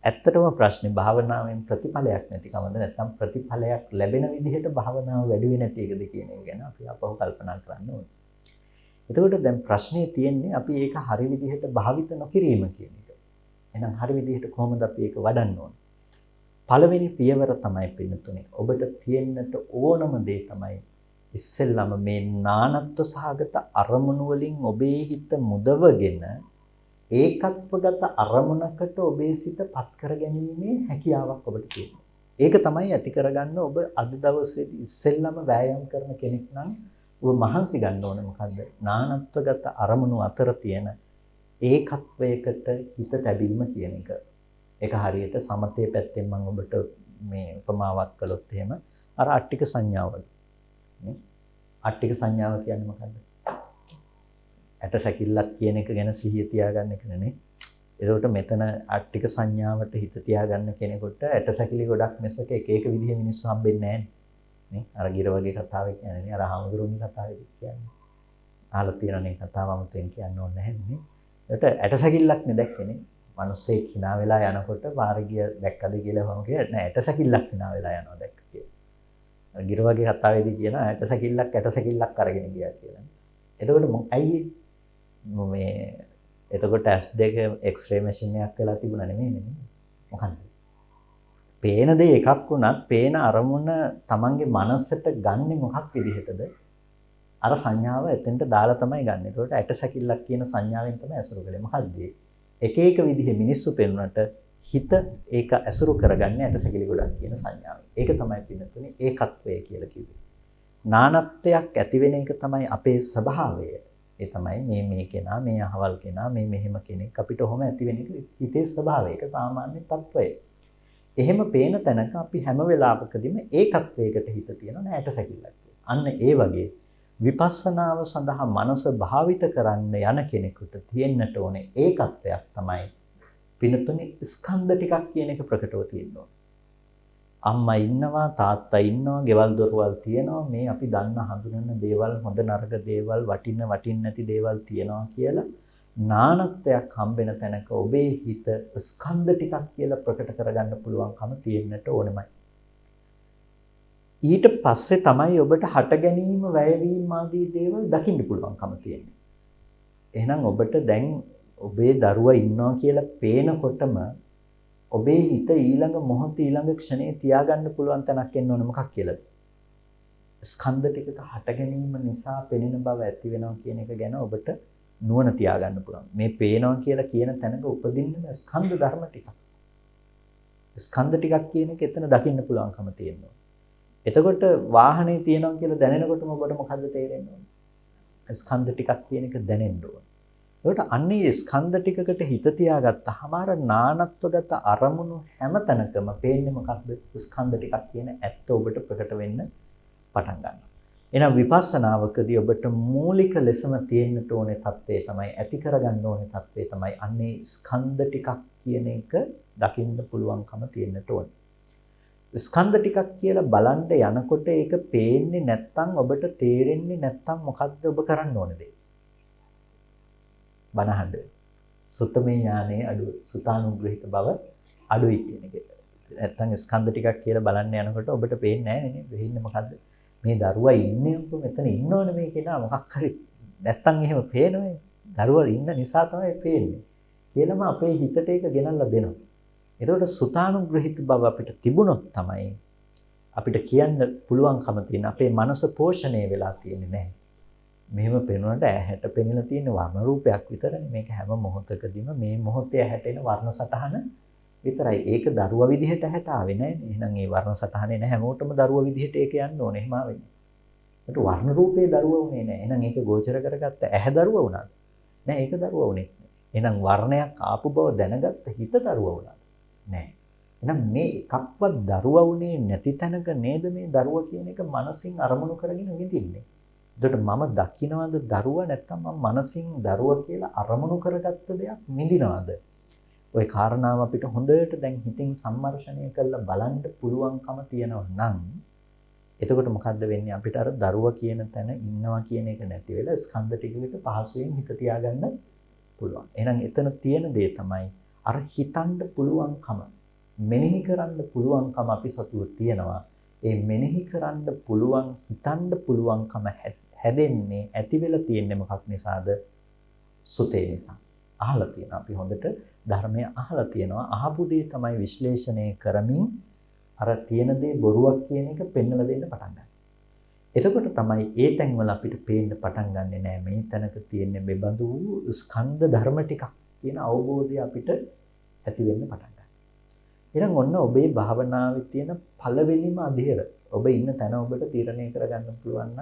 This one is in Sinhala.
ඇත්තටම ප්‍රශ්නේ භාවනාවෙන් ප්‍රතිඵලයක් නැතිකමද නැත්නම් ප්‍රතිඵලයක් ලැබෙන විදිහට භාවනාව වැඩි වෙන්නේ නැති එකද කියන එක ගැන අපි අපව කල්පනා කරන්න ඕනේ. එතකොට දැන් ප්‍රශ්නේ තියෙන්නේ අපි ඒක හරි විදිහට භාවිත නොකිරීම කියන එක. එහෙනම් හරි විදිහට කොහොමද අපි ඒක වඩන්න ඕනේ? පළවෙනි පියවර තමයි පින්නතුනේ. ඔබට තියෙන්නට ඕනම දේ තමයි ඉස්සෙල්ලාම මේ නානත්ව සහගත අරමුණු වලින් ඔබේ හිත මුදවගෙන ඒකත්වගත අරමුණකට ඔබේ සිත පත් කරගැනීමේ හැකියාවක් ඔබට තියෙනවා. ඒක තමයි ඇති කරගන්න ඔබ අද දවසේදී ඉස්සෙල්ලාම වෑයම් කරන කෙනෙක් නම් ඔබ මහන්සි ගන්න ඕනේ මොකද්ද? නානත්වගත අරමුණු අතර තියෙන ඒකත්වයකට හිත තැබීම කියන එක. ඒක හරියට සමතේ පැත්තෙන් මම ඔබට මේ උපමාවක් කළොත් එහෙම අර අට්ටික සංඥාවල. නේ? අට්ටික සංඥාව කියන්නේ මොකද්ද? ඇට සැකිල්ලක් කියන එක ගැන සිහිය තියාගන්න එක නෙනේ. ඒකට මෙතන අට්ටික සංඥාවට හිත තියාගන්න කෙනෙකුට ඇට සැකිලි ගොඩක් මිසක එක එක විදිහේ මිනිස්සු හම්බෙන්නේ නැහැ නේ. අර ගිර වගේ කතාවක් කියන්නේ නේ. අර හාමුදුරුවෝගේ කතාවෙදි කියන්නේ. අහලා තියෙනනේ කතාව 아무තෙන් කියන්න ඕනේ නැහැ නේ. ඒකට ඇට සැකිල්ලක් නේ දැක්කේ නේ. මිනිස්සේ hina වෙලා යනකොට පාරගිය දැක්කද කියලා වහම කිය නෑ ඇට සැකිල්ලක් hina වෙලා යනවා දැක්ක කියලා. ගිර වගේ කතාවේදී කියනවා ඇට සැකිල්ලක් අරගෙන ගියා කියලා. එතකොට ඇයි මේ එතකොට S2 X-ray machine එකක් වෙලා තිබුණා නෙමෙයි. මොකන්ද? පේන දේ එකක් වුණත් පේන අරමුණ Tamanගේ මනසට ගන්නෙ මොකක් විදිහටද? අර සංඥාව එතෙන්ට දාලා තමයි ගන්න. ඒකට ඇට සැකිල්ලක් කියන සංඥාවෙන් තමයි අසුරු කළේ. මොකද්ද? එක එක විදිහේ මිනිස්සු පෙන්වන්නට හිත ඒක ඇසුරු කරගන්නේ ඇටසැකිලි ගොඩක් කියන සංඥාව. ඒක තමයි පින්නතුනේ ඒකත්වය කියලා කිව්වේ. නානත්වයක් ඇති වෙන එක තමයි අපේ ස්වභාවය. ඒ තමයි මේ කෙනා, මේ අහවල් කෙනා, මේ මෙහෙම කෙනෙක් අපිට ඔහොම ඇති වෙන එක හිතේ ස්වභාවය. ඒක සාමාන්‍ය තත්වය. එහෙම පේන තැනක අපි හැම වෙලාවකදීම ඒකත්වයකට හිත තියනවා නෑ ඇටසැකිල්ලක්. අන්න ඒ වගේ විපස්සනාව සඳහා මනස භාවිත කරන්න යන කෙනෙකුට තියෙන්නට ඕනේ ඒකත්වයක් තමයි පිනතුනේ ස්කන්ධ ටිකක් කියන එක ප්‍රකටව තියෙනවා. අම්මා ඉන්නවා, තාත්තා ඉන්නවා, ගෙවල් දොරවල් තියෙනවා, මේ අපි දන්න හඳුනන දේවල්, හොඳ නරක දේවල්, වටින්න නැති දේවල් තියෙනවා කියලා නානත්වයක් හම්බෙන තැනක ඔබේ හිත ස්කන්ධ ටිකක් කියලා ප්‍රකට කරගන්න පුළුවන්කම තියෙන්නට ඕනෙමයි. ඊට පස්සේ තමයි ඔබට හට ගැනීම වැයවීම ආදී දේවල් දකින්න පුළුවන්කම තියෙන්නේ. එහෙනම් ඔබට දැන් ඔබේ දරුවා ඉන්නවා කියලා පේනකොටම ඔබේ හිත ඊළඟ මොහොත ඊළඟ ක්ෂණේ තියාගන්න පුළුවන් තැනක් එන්න ඕන මොකක් කියලාද? ස්කන්ධ ටිකක හට ගැනීම නිසා පෙනෙන බව ඇති වෙනවා කියන එක ගැන ඔබට නුවණ තියාගන්න පුළුවන්. මේ පේනවා කියලා කියන තැනක උපදින්න ස්කන්ධ ධර්ම ටිකක්. ස්කන්ධ ටිකක් කියන එක එතන දකින්න පුළුවන්කම තියෙනවා. එතකොට වාහනේ තියෙනවා කියලා දැනෙනකොටම ඔබට මොකද්ද තේරෙන්නේ? ස්කන්ධ ටිකක් කියන එක දැනෙන්න ඕන. ඒකට අන්නේ ස්කන්ධ ටිකකට හිත තියාගත්තාම අර නානත්වගත අරමුණු හැම තැනකම පේන්නේ මොකක්ද? ස්කන්ධ ටිකක් කියන ඇත්ත ඔබට ප්‍රකට වෙන්න පටන් ගන්නවා. එහෙනම් විපස්සනාවකදී ඔබට මූලික ලෙසම තියෙන්න ඕනේ தත්ත්වය තමයි ඇති කරගන්න ඕනේ தත්ත්වය තමයි අන්නේ ස්කන්ධ ටිකක් කියන එක දකින්න පුළුවන්කම තියෙන්නට ඕනේ. ස්කන්ධ ටිකක් කියලා බලන්න යනකොට ඒක පේන්නේ නැත්නම් ඔබට තේරෙන්නේ නැත්නම් මොකද්ද ඔබ කරන්න ඕනේ දේ? බනහඬ. සුත්තමේ ඥානයේ අඩුව, සුතානුග්‍රහිත බව අඩුයි කියන එක. නැත්නම් ස්කන්ධ ටිකක් කියලා බලන්න යනකොට ඔබට පේන්නේ නැහැ නේ. වෙන්නේ මොකද්ද? මේ දරුවා ඉන්නේ උඹ මෙතන ඉන්නවනේ මේ කෙනා මොකක් හරි. නැත්නම් එහෙම පේනවනේ. දරුවා ඉන්න නිසා තමයි පේන්නේ. කියලාම අපේ හිතට ඒක ගෙනල්ලා දෙනවා. එතකොට සුතානුග්‍රහිත බව අපිට තිබුණොත් තමයි අපිට කියන්න පුළුවන්කම තියෙන අපේ මනස පෝෂණය වෙලා තියෙන්නේ නැහැ. මෙහෙම පේනොට ඇහැට පෙනෙලා තියෙන වර්ණ රූපයක් විතරනේ. මේක හැම මොහොතකදීම මේ මොහොතේ ඇහැට එන වර්ණ සටහන විතරයි. ඒක දරුවා විදිහට ඇහැට ආවේ නැහැ. එහෙනම් ඒ වර්ණ සටහනේ නැහැ හැමෝටම දරුවා විදිහට ඒක යන්න ඕනේ. එහෙම ආවෙන්නේ. ඒකට වර්ණ රූපේ දරුවා උනේ නැහැ. එහෙනම් ඒක ගෝචර කරගත්ත ඇහැ දරුවා වුණාද? නෑ ඒක දරුවා උනේ නැහැ. එහෙනම් වර්ණයක් ආපු බව දැනගත්ත හිත දරුවා වුණාද? නෑ. එහෙනම් මේ එකක්වත් දරුවා උනේ නැති තැනක නේද මේ දරුවා කියන එක මනසින් අරමුණු කරගෙන විඳින්නේ. එතකොට මම දකින්නවද දරුවා නැත්නම් මම මනසින් දරුවා කියලා අරමුණු කරගත්ත දෙයක් විඳිනවද? ওই කාරණාව අපිට හොඳට දැන් හිතින් සම්මර්ෂණය කරලා බලන්න පුළුවන්කම තියෙනවා නම් එතකොට මොකද්ද වෙන්නේ අපිට අර දරුවා කියන තැන ඉන්නවා කියන එක නැති වෙලා ස්කන්ධ ටිකකට පහසුවෙන් හිත තියාගන්න පුළුවන්. එහෙනම් එතන තියෙන දේ තමයි අර හිතන්න පුළුවන්කම. මෙනෙහි කරන්න පුළුවන්කම අපි සතුව තියෙනවා. ඒ මෙනෙහි කරන්න පුළුවන්, හිතන්න පුළුවන්කම හැදෙන්නේ ඇති වෙලා තියෙන්නේ මොකක් නිසාද? සුතේ නිසා. අහලා තියෙනවා. අපි හොඳට ධර්මය අහලා තියෙනවා. අහපු දේ තමයි විශ්ලේෂණය කරමින් අර තියෙන දේ බොරුවක් කියන එක පෙන්වලා දෙන්න පටන් ගන්නවා. එතකොට තමයි ඒ තැන්වල අපිට පේන්න පටන් ගන්නෙ නෑ මේ තැනක තියෙන බෙබඳු වූ ස්කන්ධ ධර්ම ටිකක් කියන අවබෝධය අපිට ඇති වෙන්න පටන් ගන්නවා. එහෙනම් ඔන්න ඔබේ භාවනාවේ තියෙන පළවෙනිම අධීර ඔබ ඉන්න තැන ඔබට තීරණය කරගන්න පුළුවන් නම්